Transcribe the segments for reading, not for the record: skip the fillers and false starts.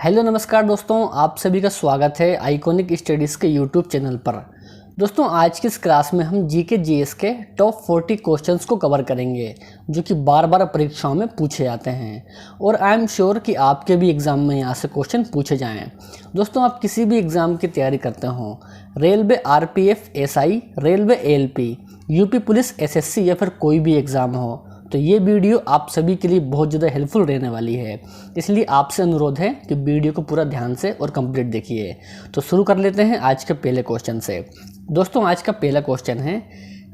Hello नमस्कार दोस्तों, आप सभी का स्वागत है आइकॉनिक स्टडीज़ के यूट्यूब चैनल पर। दोस्तों आज की इस क्लास में हम जीके जीएस के टॉप 40 क्वेश्चंस को कवर करेंगे जो कि बार बार परीक्षाओं में पूछे जाते हैं और आई एम श्योर कि आपके भी एग्ज़ाम में यहाँ से क्वेश्चन पूछे जाएँ। दोस्तों आप किसी भी एग्ज़ाम की तैयारी करते हो, railway RPF SI, railway ALP, UP police SSC या फिर कोई भी एग्ज़ाम हो, तो ये वीडियो आप सभी के लिए बहुत ज़्यादा हेल्पफुल रहने वाली है। इसलिए आपसे अनुरोध है कि वीडियो को पूरा ध्यान से और कंप्लीट देखिए। तो शुरू कर लेते हैं आज के पहले क्वेश्चन से। दोस्तों आज का पहला क्वेश्चन है,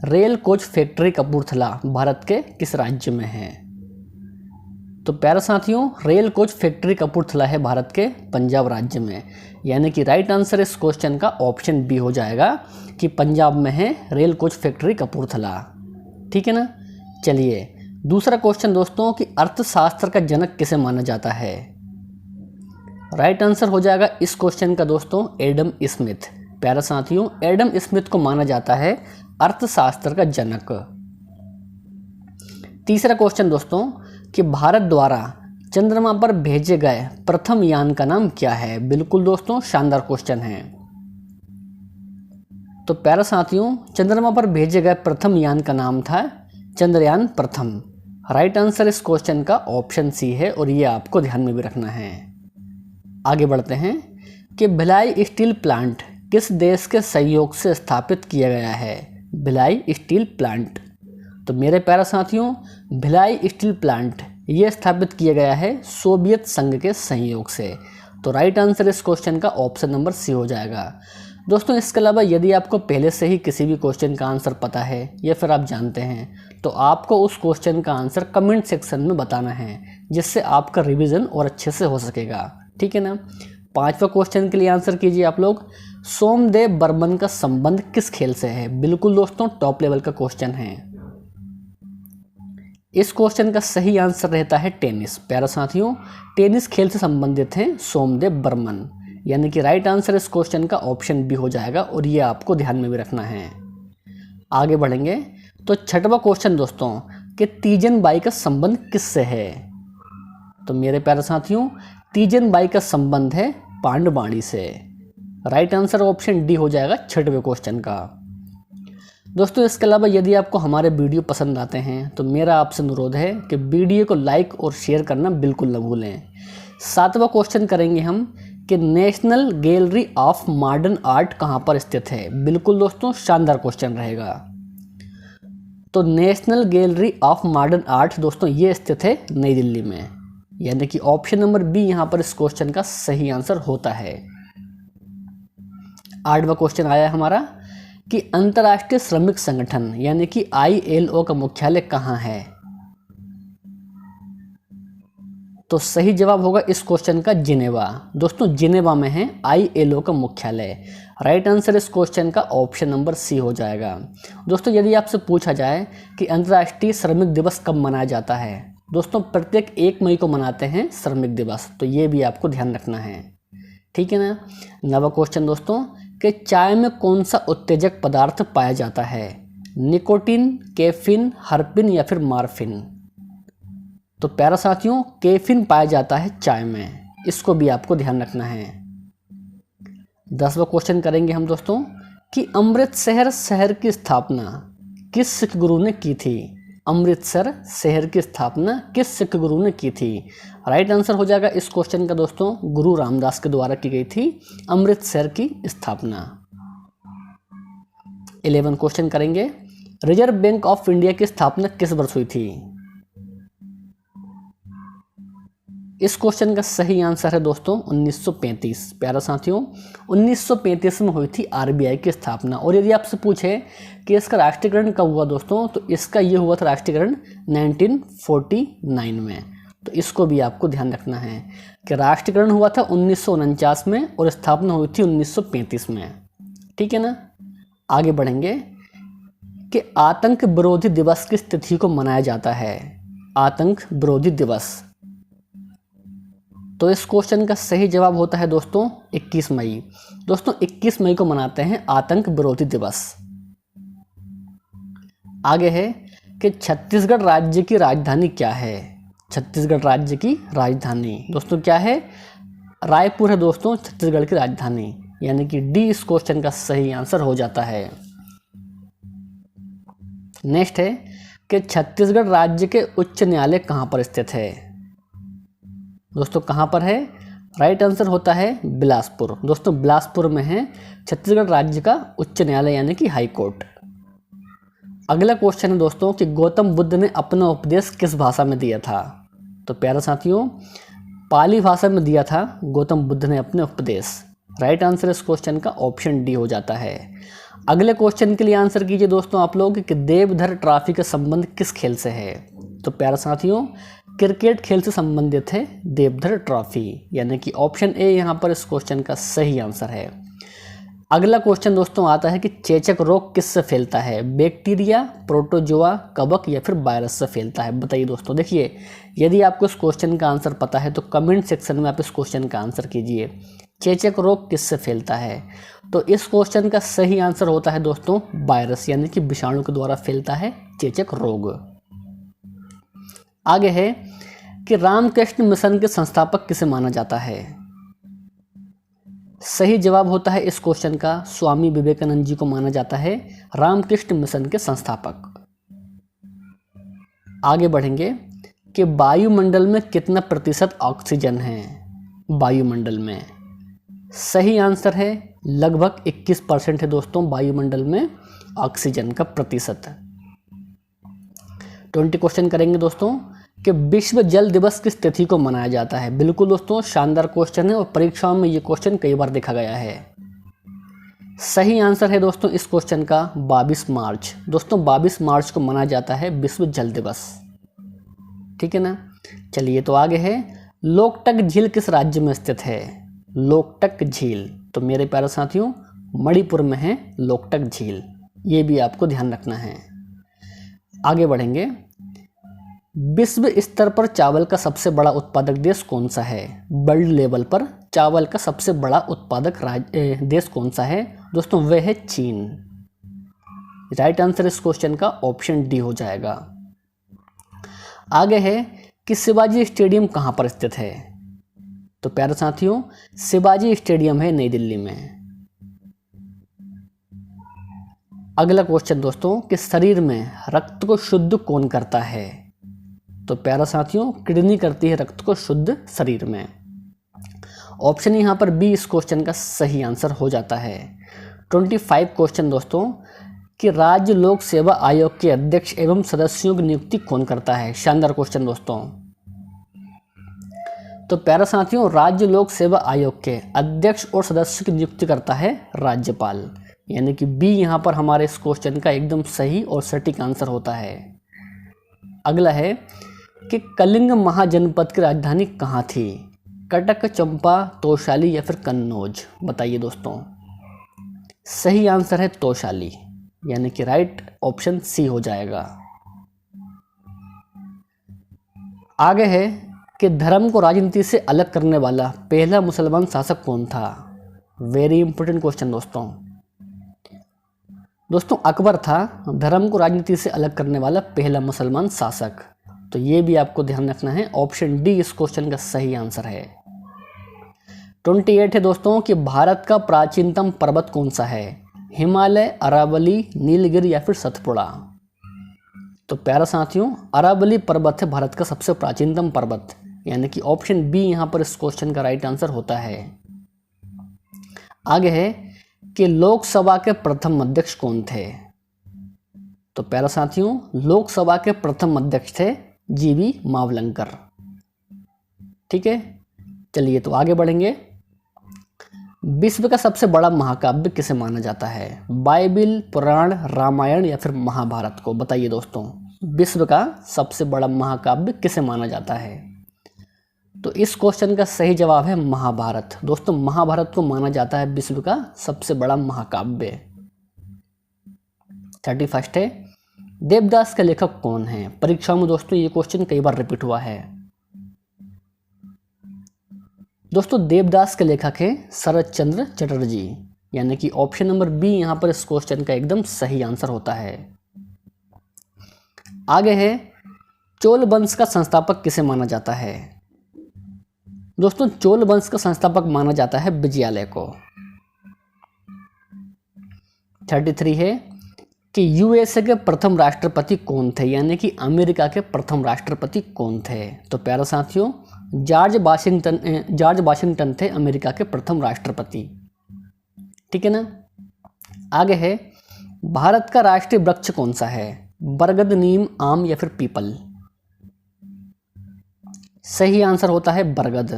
rail coach factory Kapurthala Bharat के किस राज्य में है? तो प्यारे साथियों, रेल कोच फैक्ट्री कपूरथला है भारत के पंजाब राज्य में, यानी कि राइट आंसर इस क्वेश्चन का ऑप्शन बी हो जाएगा कि पंजाब में है रेल कोच फैक्ट्री कपूरथला। ठीक है ना। चलिए दूसरा क्वेश्चन दोस्तों कि अर्थशास्त्र का जनक किसे माना जाता है? राइट आंसर हो जाएगा इस क्वेश्चन का दोस्तों एडम स्मिथ। प्यारे साथियों, एडम स्मिथ को माना जाता है अर्थशास्त्र का जनक। तीसरा क्वेश्चन दोस्तों कि भारत द्वारा चंद्रमा पर भेजे गए प्रथम यान का नाम क्या है? बिल्कुल दोस्तों शानदार क्वेश्चन है। तो प्यारे साथियों, चंद्रमा पर भेजे गए प्रथम यान का नाम था चंद्रयान प्रथम। राइट आंसर इस क्वेश्चन का ऑप्शन सी है और ये आपको ध्यान में भी रखना है। आगे बढ़ते हैं कि भिलाई स्टील प्लांट किस देश के सहयोग से स्थापित किया गया है? Bhilai steel plant. तो मेरे प्यारे साथियों, भिलाई स्टील प्लांट ये स्थापित किया गया है सोवियत संघ के सहयोग से। तो राइट आंसर इस क्वेश्चन का ऑप्शन नंबर सी हो जाएगा। दोस्तों इसके अलावा यदि आपको पहले से ही किसी भी क्वेश्चन का आंसर पता है या फिर आप जानते हैं तो आपको उस क्वेश्चन का आंसर कमेंट सेक्शन में बताना है, जिससे आपका रिवीजन और अच्छे से हो सकेगा। ठीक है ना। पांचवा क्वेश्चन के लिए आंसर कीजिए आप लोग, सोमदेव बर्मन का संबंध किस खेल से है? बिल्कुल दोस्तों टॉप लेवल का क्वेश्चन है। इस क्वेश्चन का सही आंसर रहता है टेनिस। प्यारे साथियों, टेनिस खेल से संबंधित हैं सोमदेव बर्मन, यानी कि राइट आंसर इस क्वेश्चन का ऑप्शन बी हो जाएगा और ये आपको ध्यान में भी रखना है। आगे बढ़ेंगे तो छठवां क्वेश्चन दोस्तों कि तीजन बाई का संबंध किससे है? तो मेरे प्यारे साथियों, तीजन बाई का संबंध है पांडवाणी से। राइट आंसर ऑप्शन डी हो जाएगा छठवें क्वेश्चन का। दोस्तों इसके अलावा यदि आपको हमारे वीडियो पसंद आते हैं तो मेरा आपसे अनुरोध है कि वीडियो को लाइक और शेयर करना बिल्कुल न भूलें। सातवां क्वेश्चन करेंगे हम कि national gallery of modern art कहाँ पर स्थित है? बिल्कुल दोस्तों शानदार क्वेश्चन रहेगा। तो national gallery of modern art दोस्तों ये स्थित है नई दिल्ली में, यानी कि ऑप्शन नंबर बी यहाँ पर इस क्वेश्चन का सही आंसर होता है। आठवां क्वेश्चन आया हमारा कि अंतर्राष्ट्रीय श्रमिक संगठन यानी कि आईएलओ का मुख्यालय कहाँ है? तो सही जवाब होगा इस क्वेश्चन का जिनेवा। दोस्तों जिनेवा में है आईएलओ का मुख्यालय। राइट आंसर इस क्वेश्चन का ऑप्शन नंबर सी हो जाएगा। दोस्तों यदि आपसे पूछा जाए कि अंतर्राष्ट्रीय श्रमिक दिवस कब मनाया जाता है, दोस्तों प्रत्येक 1 मई को मनाते हैं श्रमिक दिवस, तो ये भी आपको ध्यान रखना है। ठीक है ना। नवा क्वेश्चन दोस्तों कि चाय में कौन सा उत्तेजक पदार्थ पाया जाता है? निकोटीन, कैफीन, हर्पिन या फिर मार्फिन? तो प्यारा साथियों, कैफीन पाया जाता है चाय में, इसको भी आपको ध्यान रखना है। 10वां क्वेश्चन करेंगे हम दोस्तों कि अमृतसर शहर की स्थापना किस सिख गुरु ने की थी? अमृतसर शहर की स्थापना किस सिख गुरु ने की थी? राइट आंसर हो जाएगा इस क्वेश्चन का दोस्तों गुरु रामदास के द्वारा की गई थी अमृतसर की स्थापना। 11 क्वेश्चन करेंगे, रिजर्व बैंक ऑफ इंडिया की स्थापना किस वर्ष हुई थी? इस क्वेश्चन का सही आंसर है दोस्तों 1935। प्यारा साथियों, 1935 में हुई थी आरबीआई की स्थापना। और यदि आपसे पूछे कि इसका राष्ट्रीयकरण कब हुआ दोस्तों, तो इसका ये हुआ था राष्ट्रीयकरण 1949 में। तो इसको भी आपको ध्यान रखना है कि राष्ट्रीयकरण हुआ था 1949 में और स्थापना हुई थी 1935 में। ठीक है ना। आगे बढ़ेंगे कि आतंक विरोधी दिवस किस तिथि को मनाया जाता है? आतंक विरोधी दिवस। तो इस क्वेश्चन का सही जवाब होता है दोस्तों 21 मई। दोस्तों 21 मई को मनाते हैं आतंक विरोधी दिवस। आगे है कि छत्तीसगढ़ राज्य की राजधानी क्या है? छत्तीसगढ़ राज्य की राजधानी दोस्तों क्या है? रायपुर है दोस्तों छत्तीसगढ़ की राजधानी, यानी कि डी इस क्वेश्चन का सही आंसर हो जाता है। नेक्स्ट है कि छत्तीसगढ़ राज्य के उच्च न्यायालय कहाँ पर स्थित है। दोस्तों कहाँ पर है? राइट आंसर होता है बिलासपुर। दोस्तों बिलासपुर में है छत्तीसगढ़ राज्य का उच्च न्यायालय यानी कि हाई कोर्ट। अगला क्वेश्चन है दोस्तों कि गौतम बुद्ध ने अपना उपदेश किस भाषा में दिया था। तो प्यारे साथियों पाली भाषा में दिया था गौतम बुद्ध ने अपने उपदेश। राइट आंसर इस क्वेश्चन का ऑप्शन डी हो जाता है। अगले क्वेश्चन के लिए आंसर कीजिए दोस्तों आप लोग कि देवधर ट्रॉफी का संबंध किस खेल से है। तो प्यारे साथियों क्रिकेट खेल से संबंधित है देवधर ट्रॉफी, यानी कि ऑप्शन ए यहाँ पर इस क्वेश्चन का सही आंसर है। अगला क्वेश्चन दोस्तों आता है कि चेचक रोग किससे फैलता है। बैक्टीरिया, प्रोटोजोआ, कवक या फिर वायरस से फैलता है। बताइए दोस्तों। देखिए यदि आपको इस क्वेश्चन का आंसर पता है तो कमेंट सेक्शन में आप इस क्वेश्चन का आंसर कीजिए। चेचक रोग किससे फैलता है? तो इस क्वेश्चन का सही आंसर होता है दोस्तों वायरस, यानी कि विषाणु के द्वारा फैलता है चेचक रोग। आगे है कि रामकृष्ण मिशन के संस्थापक किसे माना जाता है। सही जवाब होता है इस क्वेश्चन का स्वामी विवेकानंद जी को माना जाता है रामकृष्ण मिशन के संस्थापक। आगे बढ़ेंगे कि वायुमंडल में कितना प्रतिशत ऑक्सीजन है। वायुमंडल में सही आंसर है लगभग 21% है दोस्तों वायुमंडल में ऑक्सीजन का प्रतिशत। 20 क्वेश्चन करेंगे दोस्तों कि विश्व जल दिवस किस तिथि को मनाया जाता है। बिल्कुल दोस्तों शानदार क्वेश्चन है और परीक्षाओं में ये क्वेश्चन कई बार देखा गया है। सही आंसर है दोस्तों इस क्वेश्चन का 22 मार्च। दोस्तों 22 मार्च को मनाया जाता है विश्व जल दिवस। ठीक है ना। चलिए तो आगे है लोकटक झील किस राज्य में स्थित है। लोकटक झील तो मेरे प्यारे साथियों मणिपुर में है लोकटक झील, ये भी आपको ध्यान रखना है। आगे बढ़ेंगे विश्व स्तर पर चावल का सबसे बड़ा उत्पादक देश कौन सा है। वर्ल्ड लेवल पर चावल का सबसे बड़ा उत्पादक देश कौन सा है। दोस्तों वह है चीन। राइट आंसर इस क्वेश्चन का ऑप्शन डी हो जाएगा। आगे है कि शिवाजी स्टेडियम कहाँ पर स्थित है। तो प्यारे साथियों शिवाजी स्टेडियम है नई दिल्ली में। अगला क्वेश्चन दोस्तों कि शरीर में रक्त को शुद्ध कौन करता है। तो प्यारा साथियों किडनी करती है रक्त को शुद्ध शरीर में। ऑप्शन यहाँ पर बी इस क्वेश्चन का सही आंसर हो जाता है। 25 क्वेश्चन दोस्तों कि राज्य लोक सेवा आयोग के अध्यक्ष एवं सदस्यों की नियुक्ति कौन करता है। शानदार क्वेश्चन दोस्तों। तो प्यारा साथियों राज्य लोक सेवा आयोग के अध्यक्ष और सदस्य की नियुक्ति करता है राज्यपाल, यानी कि बी यहाँ पर हमारे इस क्वेश्चन का एकदम सही और सटीक आंसर होता है। अगला है कि कलिंग महाजनपद की राजधानी कहाँ थी। कटक, चंपा, तोशाली या फिर कन्नौज। बताइए दोस्तों। सही आंसर है तोशाली, यानी कि राइट ऑप्शन सी हो जाएगा। आगे है कि धर्म को राजनीति से अलग करने वाला पहला मुसलमान शासक कौन था। वेरी इंपॉर्टेंट क्वेश्चन दोस्तों। दोस्तों अकबर था धर्म को राजनीति से अलग करने वाला पहला मुसलमान शासक। तो ये भी आपको ध्यान रखना है। ऑप्शन डी इस क्वेश्चन का सही आंसर है। 28 है दोस्तों कि भारत का प्राचीनतम पर्वत कौन सा है। हिमालय, अरावली, नीलगिरी या फिर सतपुड़ा। तो प्यारा साथियों अरावली पर्वत है भारत का सबसे प्राचीनतम पर्वत, यानी कि ऑप्शन बी यहाँ पर इस क्वेश्चन का राइट आंसर होता है। आगे है कि लोकसभा के प्रथम अध्यक्ष कौन थे। तो प्यारा साथियों लोकसभा के प्रथम अध्यक्ष थे जीवी मावलंकर। ठीक है। चलिए तो आगे बढ़ेंगे। विश्व का सबसे बड़ा महाकाव्य किसे माना जाता है। बाइबिल, पुराण, रामायण या फिर महाभारत को। बताइए दोस्तों विश्व का सबसे बड़ा महाकाव्य किसे माना जाता है। तो इस क्वेश्चन का सही जवाब है महाभारत। दोस्तों महाभारत को माना जाता है विश्व का सबसे बड़ा महाकाव्य। 31 है देवदास का लेखक कौन है। परीक्षाओं में दोस्तों ये क्वेश्चन कई बार रिपीट हुआ है। दोस्तों देवदास के लेखक हैं शरद चंद्र चटर्जी, यानी कि ऑप्शन नंबर बी यहाँ पर इस क्वेश्चन का एकदम सही आंसर होता है। आगे है चोल वंश का संस्थापक किसे माना जाता है। दोस्तों चोल वंश का संस्थापक माना जाता है विजयालय को। 33 है कि यूएसए के प्रथम राष्ट्रपति कौन थे, यानी कि अमेरिका के प्रथम राष्ट्रपति कौन थे। तो प्यारे साथियों जॉर्ज वाशिंगटन थे अमेरिका के प्रथम राष्ट्रपति। ठीक है ना। आगे है भारत का राष्ट्रीय वृक्ष कौन सा है, बरगद, नीम, आम या फिर पीपल। सही आंसर होता है बरगद।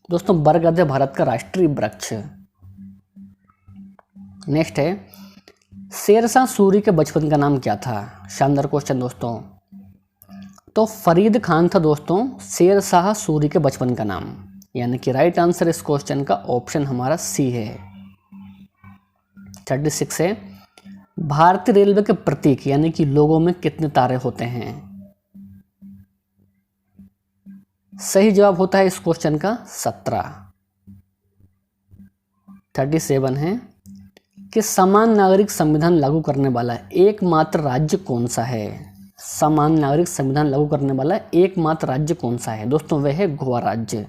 दोस्तों बरगद है भारत का राष्ट्रीय वृक्ष। नेक्स्ट है शेरशाह सूरी के बचपन का नाम क्या था। शानदार क्वेश्चन दोस्तों। तो फरीद खान था दोस्तों शेरशाह सूरी के बचपन का नाम, यानी कि राइट आंसर इस क्वेश्चन का ऑप्शन हमारा सी है। 36 है भारतीय रेलवे के प्रतीक यानी कि लोगों में कितने तारे होते हैं। सही जवाब होता है इस क्वेश्चन का 17। 37 है कि समान नागरिक संविधान लागू करने वाला एकमात्र राज्य कौन सा है। समान नागरिक संविधान लागू करने वाला एकमात्र राज्य कौन सा है। दोस्तों वह है गोवा राज्य,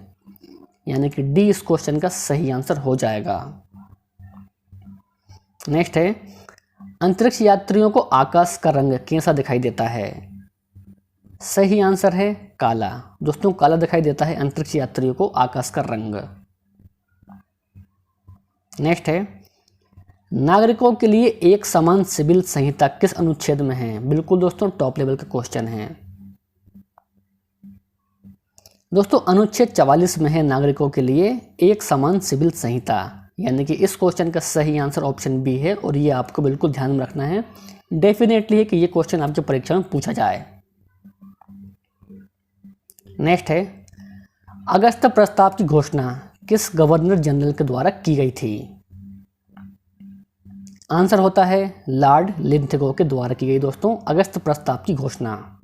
यानी कि डी इस क्वेश्चन का सही आंसर हो जाएगा। नेक्स्ट है अंतरिक्ष यात्रियों को आकाश का रंग कैसा दिखाई देता है। सही आंसर है काला। दोस्तों काला दिखाई देता है अंतरिक्ष यात्रियों को आकाश का रंग। नेक्स्ट है नागरिकों के लिए एक समान सिविल संहिता किस अनुच्छेद में है। बिल्कुल दोस्तों टॉप लेवल का क्वेश्चन है। दोस्तों अनुच्छेद 44 में है नागरिकों के लिए एक समान सिविल संहिता, यानी कि इस क्वेश्चन का सही आंसर ऑप्शन बी है। और ये आपको बिल्कुल ध्यान में रखना है, डेफिनेटली है कि ये क्वेश्चन आपकी परीक्षा में पूछा जाए। नेक्स्ट है अगस्त प्रस्ताव की घोषणा किस गवर्नर जनरल के द्वारा की गई थी। आंसर होता है लॉर्ड लिंथगो के द्वारा की गई दोस्तों अगस्त प्रस्ताव की घोषणा।